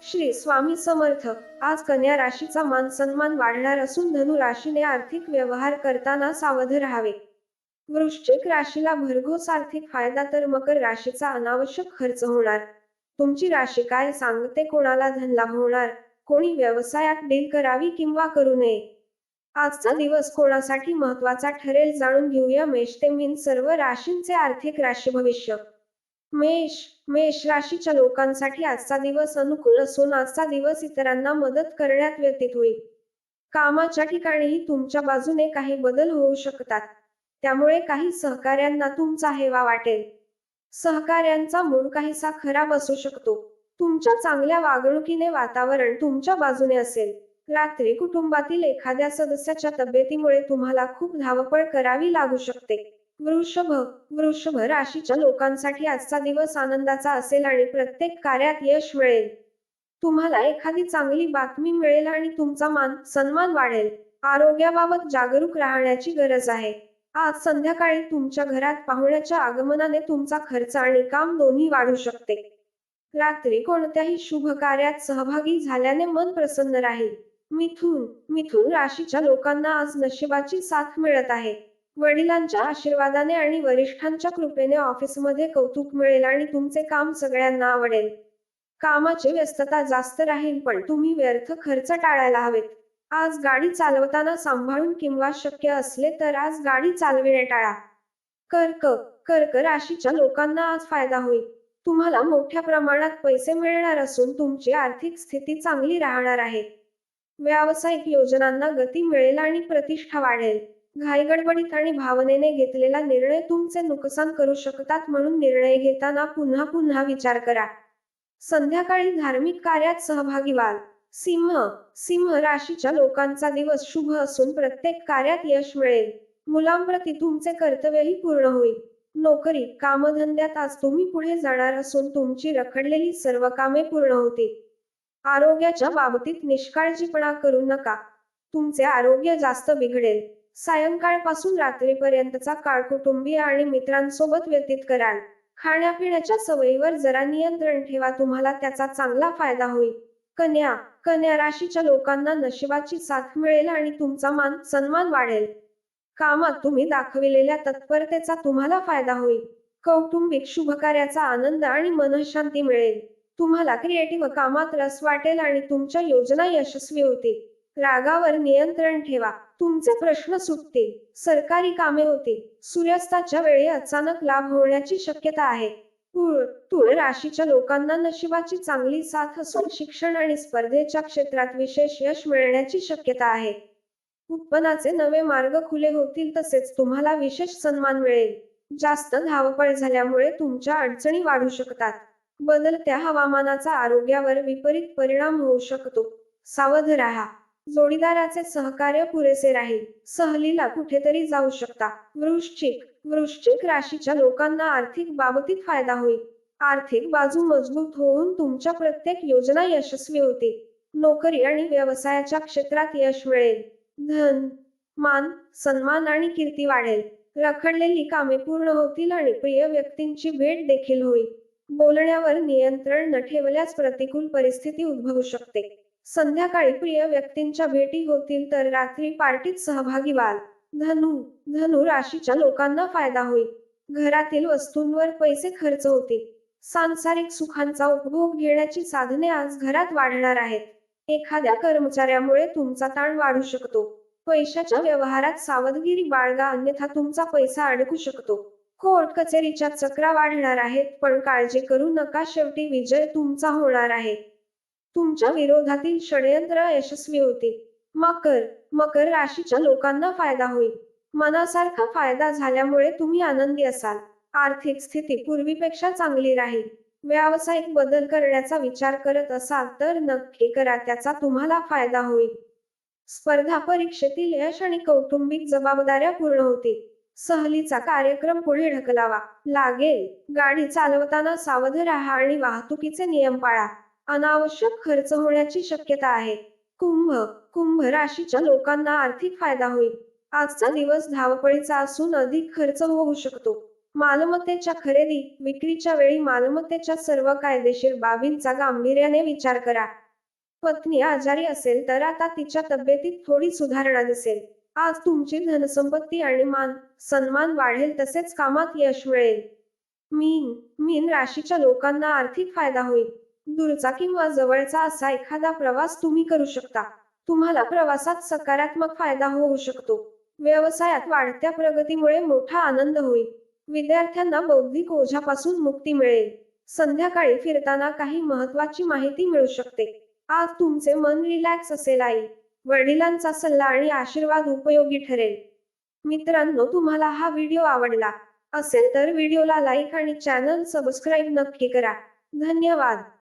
श्री स्वामी समर्थ. आज कन्या राशीचा मान सन्मान वाढणार असून धनु राशीने आर्थिक व्यवहार करताना सावध राहावे. वृश्चिक राशीला भरघोस आर्थिक फायदा तर मकर राशीचा अनावश्यक खर्च होणार. तुमची राशी काय सांगते कोणाला धनलाभ होणार, कोणी व्यवसायात डील करावी किंवा करू नये. आजचा दिवस कोणासाठी महत्वाचा ठरेल जाणून घेऊया. मेष ते मीन सर्व राशींचे आर्थिक राशी भविष्य. मेष मेष राशीच्या लोकांसाठी आजचा दिवस अनुकूल असून आजचा दिवस इतरांना मदत करण्यात व्यतीत होईल. कामाच्या ठिकाणीही तुमच्या बाजूने काही बदल होऊ शकतात, त्यामुळे काही सहकाऱ्यांना तुमचा हेवा वाटेल. सहकाऱ्यांचा मूड काहीसा खराब असू शकतो. तुमच्या चांगल्या वागणुकीने वातावरण तुमच्या बाजूने असेल. रात्री कुटुंबातील एखाद्या सदस्याच्या तब्येतीमुळे तुम्हाला खूप धावपळ करावी लागू शकते. वृषभ वृषभ राशीच्या लोकांसाठी आजचा दिवस आनंदाचा असेल आणि प्रत्येक कार्यात यश मिळेल. तुम्हाला एखादी चांगली बातमी मिळेल आणि तुमचा मान सन्मान वाढेल. आरोग्याबाबत जागरूक राहण्याची गरज आहे. आज संध्याकाळी तुमच्या घरात पाहुण्याच्या आगमनाने तुमचा खर्च आणि काम दोन्ही वाढू शकते. रात्री कोणत्याही शुभ कार्यात सहभागी झाल्याने मन प्रसन्न राहील. मिथुन राशीच्या लोकांना आज नशिबाची साथ मिळत आहे. वडिलांच्या आशीर्वादाने आणि वरिष्ठांच्या कृपेने ऑफिसमध्ये कौतुक मिळेल आणि तुमचे काम सगळ्यांना आवडेल. कामाची व्यस्तता जास्त राहील, पण तुम्ही व्यर्थ खर्च टाळायला हवेत. आज गाडी चालवताना सांभाळून किंवा शक्य असले तर आज गाडी चालविणे टाळा. कर्क राशीच्या लोकांना आज फायदा होईल. तुम्हाला मोठ्या प्रमाणात पैसे मिळणार असून तुमची आर्थिक स्थिती चांगली राहणार आहे. व्यावसायिक योजनांना गती मिळेल आणि प्रतिष्ठा वाढेल. घाईगडबडीत आणि भावनेने घेतलेला निर्णय तुमचे नुकसान करू शकतात, म्हणून निर्णय घेताना पुन्हा पुन्हा विचार करा. संध्याकाळी धार्मिक कार्यात सहभागी व्हाल. सिंह राशीच्या लोकांचा दिवस शुभ असून प्रत्येक कार्यात यश मिळेल. मुलांप्रती तुमचे कर्तव्यही पूर्ण होईल. नोकरी कामधंद्यात आज तुम्ही पुढे जाणार असून तुमची रखडलेली सर्व कामे पूर्ण होतील. आरोग्याच्या बाबतीत निष्काळजीपणा करू नका. तुमचे आरोग्य जास्त बिघडेल. सायंकाळपासून रात्रीपर्यंतचा काळ कुटुंबीय आणि मित्रांसोबत व्यतीत कराल. खाण्यापिण्याच्या सवयीवर जरा नियंत्रण ठेवा, तुम्हाला त्याचा चांगला फायदा होईल. कन्या राशीच्या लोकांना नशिबाची साथ मिळेल आणि तुमचा मान सन्मान वाढेल. कामात तुम्ही दाखविलेल्या तत्परतेचा तुम्हाला फायदा होईल. कौटुंबिक शुभकार्याचा आनंद आणि मनःशांती मिळेल. तुम्हाला क्रिएटिव्ह कामात रस वाटेल आणि तुमच्या योजना यशस्वी होतील. रागावर नियंत्रण ठेवा, तुमचे प्रश्न सुटतील. सरकारी कामे होतील. सूर्यास्ताच्या वेळी अचानक लाभ होण्याची शक्यता आहे. तुळ राशीच्या लोकांना नशिबाची चांगली साथ असून शिक्षण आणि स्पर्धेच्या क्षेत्रात विशेष यश मिळण्याची शक्यता आहे. उत्पन्नाचे नवे मार्ग खुले होतील, तसेच तुम्हाला विशेष सन्मान मिळेल. जास्त धावपळ झाल्यामुळे तुमच्या अडचणी वाढू शकतात. बदलत्या हवामानाचा आरोग्यावर विपरीत परिणाम होऊ शकतो. सावध राहा. जोडीदाराचे सहकार्य पुरेसे राहील. सहलीला कुठेतरी जाऊ शकता. वृश्चिक राशीच्या लोकांना आर्थिक बाबतीत फायदा होईल. आर्थिक बाजू मजबूत होऊन तुमच्या प्रत्येक योजना यशस्वी होतील. नोकरी आणि व्यवसायाच्या क्षेत्रात यश मिळेल. धन, मान, सन्मान आणि कीर्ती वाढेल. रखडलेली कामे पूर्ण होतील आणि प्रिय व्यक्तींची भेट देखील होईल. बोलण्यावर नियंत्रण न ठेवल्यास प्रतिकूल परिस्थिती उद्भवू शकते. संध्याकाळी प्रिय व्यक्तींच्या भेटी होतील, तर रात्री पार्टीत सहभागी व्हाल. धनु राशीच्या लोकांना फायदा होईल. घरातील वस्तूंवर पैसे खर्च होतील. सांसारिक सुखांचा उपभोग घेण्याची साधने आज घरात वाढणार आहेत. एखाद्या कर्मचाऱ्यामुळे तुमचा ताण वाढू शकतो. पैशाच्या व्यवहारात सावधगिरी बाळगा, अन्यथा तुमचा पैसा अडकू शकतो. कोर्ट कचेरीच्या चक्रा वाढणार आहेत, पण काळजी करू नका, शेवटी विजय तुमचा होणार आहे. तुमच्या विरोधातील षडयंत्र यशस्वी होतील. मकर राशीच्या लोकांना फायदा होईल. मनासारखा फायदा झाल्यामुळे तुम्ही आनंदी असाल. आर्थिक स्थिती पूर्वीपेक्षा चांगली राहील. व्यावसायिक बदल करण्याचा विचार करत असाल तर नक्की करा, त्याचा तुम्हाला फायदा होईल. स्पर्धा परीक्षेतील यश आणि कौटुंबिक जबाबदाऱ्या पूर्ण होतील. सहलीचा कार्यक्रम पुढे ढकलावा लागेल. गाडी चालवताना सावध राहा आणि वाहतुकीचे नियम पाळा. अनावश्यक खर्च होण्याची शक्यता आहे. कुंभ राशीच्या लोकांना आर्थिक फायदा होईल. आजचा दिवस धावपळीचा असून अधिक खर्च होऊ शकतो. मालमत्तेच्या खरेदी, विक्रीच्या वेळी मालमत्तेच्या सर्व कायदेशीर बाबींचा गांभीर्याने विचार करा. पत्नी आजारी असेल तर आता तिच्या तब्येतीत थोडी सुधारणा दिसेल. आज तुमची धनसंपत्ती आणि मान सन्मान वाढेल, तसेच कामात यश मिळेल. मीन मीन राशीच्या लोकांना आर्थिक फायदा होईल. दूरचा किंवा जवळचा असा एखादा प्रवास तुम्ही करू शकता. तुम्हाला प्रवासात सकारात्मक फायदा होऊ शकतो. व्यवसायात वाढत्या प्रगतीमुळे मोठा आनंद होईल. विद्यार्थ्यांना बौद्धिक ओझ्यापासून मुक्ती मिळेल. संध्याकाळी फिरताना काही महत्त्वाची माहिती मिळू शकते. आज तुमचे मन रिलॅक्स असेल. आई वडिलांचा सल्ला आणि आशीर्वाद उपयोगी ठरेल. मित्रांनो, तुम्हाला हा व्हिडिओ आवडला असेल तर व्हिडिओला लाईक आणि चॅनल सबस्क्राईब नक्की करा. धन्यवाद.